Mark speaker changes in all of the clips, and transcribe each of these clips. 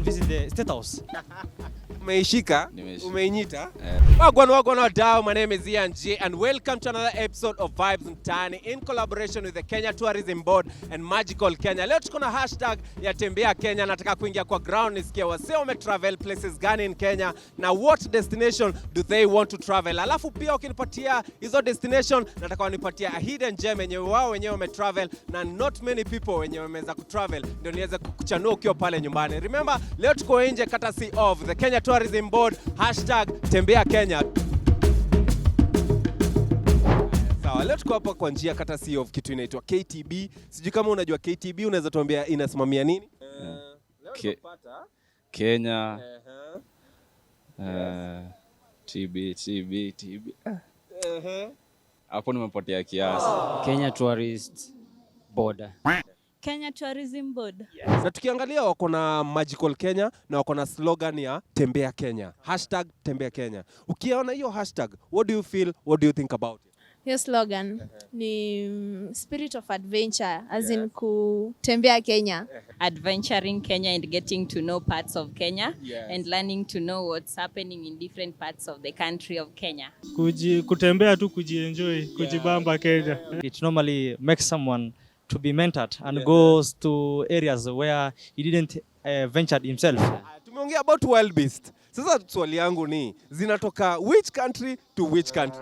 Speaker 1: and visit the State House.
Speaker 2: Umeishika? Umeinyita? Wagwan wadau, my name is Ian G and welcome to another episode of Vibes Mtaani in collaboration with the Kenya Tourism Board and Magical Kenya. Leo tuko na hashtag ya Tembea Kenya. Nataka kuingia kwa ground nisikie wasee wametravel places gani in Kenya na what destination do they want to travel. Alafu pia ukinipatia hizo destination nataka wanipatia a hidden gem yenye wao wenyewe wametravel na not many people wenye wameweza kutravel ndio niweze kukuchanua ukiwa pale nyumbani. Remember, leo tuko nje courtesy of the Kenya Tourism Board, hashtag Tembea Kenya. Sawa, leo tuko hapa kwa njia courtesy of kitu inaitwa KTB. Sijui kama unajua KTB, unaweza tuambia inasimamia nini? Leo tunapata
Speaker 3: Kenya TB. Hapo nimepotea kiasi.
Speaker 4: Kenya Tourist Board.
Speaker 5: Kenya Tourism Board.
Speaker 2: Na tukiangalia wako na Magical Kenya na wako na slogan ya Tembea Kenya. Hashtag Tembea Kenya. Ukiona hiyo hashtag, what do you feel? What do you think about it?
Speaker 5: Hiyo slogan ni spirit of adventure, as in kutembea Kenya.
Speaker 6: Adventuring Kenya and getting to know parts of Kenya and learning to know what's happening in different parts of the country of Kenya.
Speaker 1: Kutembea tu kujienjoy, kujibamba Kenya. It normally makes someone to be mentored and goes to areas where he didn't venture himself.
Speaker 2: Tumeongea about wild beast. Sasa swali yangu ni zinatoka which country to which country?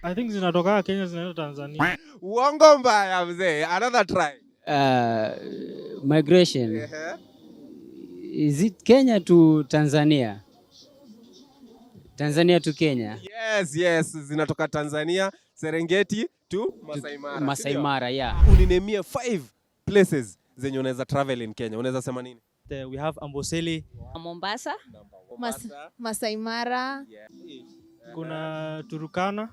Speaker 1: I think zinatoka Kenya zinaenda Tanzania.
Speaker 2: Uongo mbaya mzee. Another try.
Speaker 4: Migration. Is it Kenya to Tanzania? Tanzania to Kenya?
Speaker 2: Yes. Zinatoka Tanzania, Serengeti to Masai Mara.
Speaker 4: Masai Mara, yeah.
Speaker 2: Uninemie 5 places zenye unaweza travel in Kenya. Unaweza sema nini?
Speaker 1: We have Amboseli.
Speaker 6: Mombasa.
Speaker 5: Masai Mara.
Speaker 1: Kuna Turkana.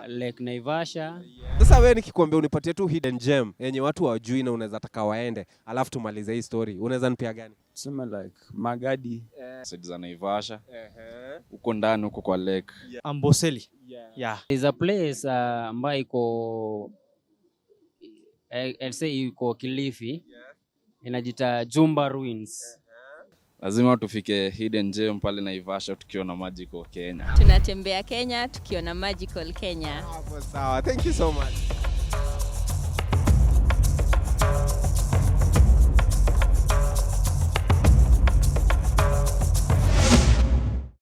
Speaker 4: Lake Naivasha.
Speaker 2: Sasa wewe nikikwambia unipatie tu hidden gem yenye watu hawajui na unaweza taka waende, alafu tumalize hii story. Unaweza nipea gani?
Speaker 3: Sema like Magadi. Side za Naivasha. Huko ndani huko kwa lake.
Speaker 1: Amboseli. Yeah.
Speaker 4: There's a place ambayo iko I'll say iko Kilifi. Inajita Jumba Ruins.
Speaker 3: Lazima tufike hidden gem pale Naivasha tukiona Magical Kenya.
Speaker 6: Tunatembea Kenya tukiona Magical Kenya.
Speaker 2: Sawa. Thank you so much.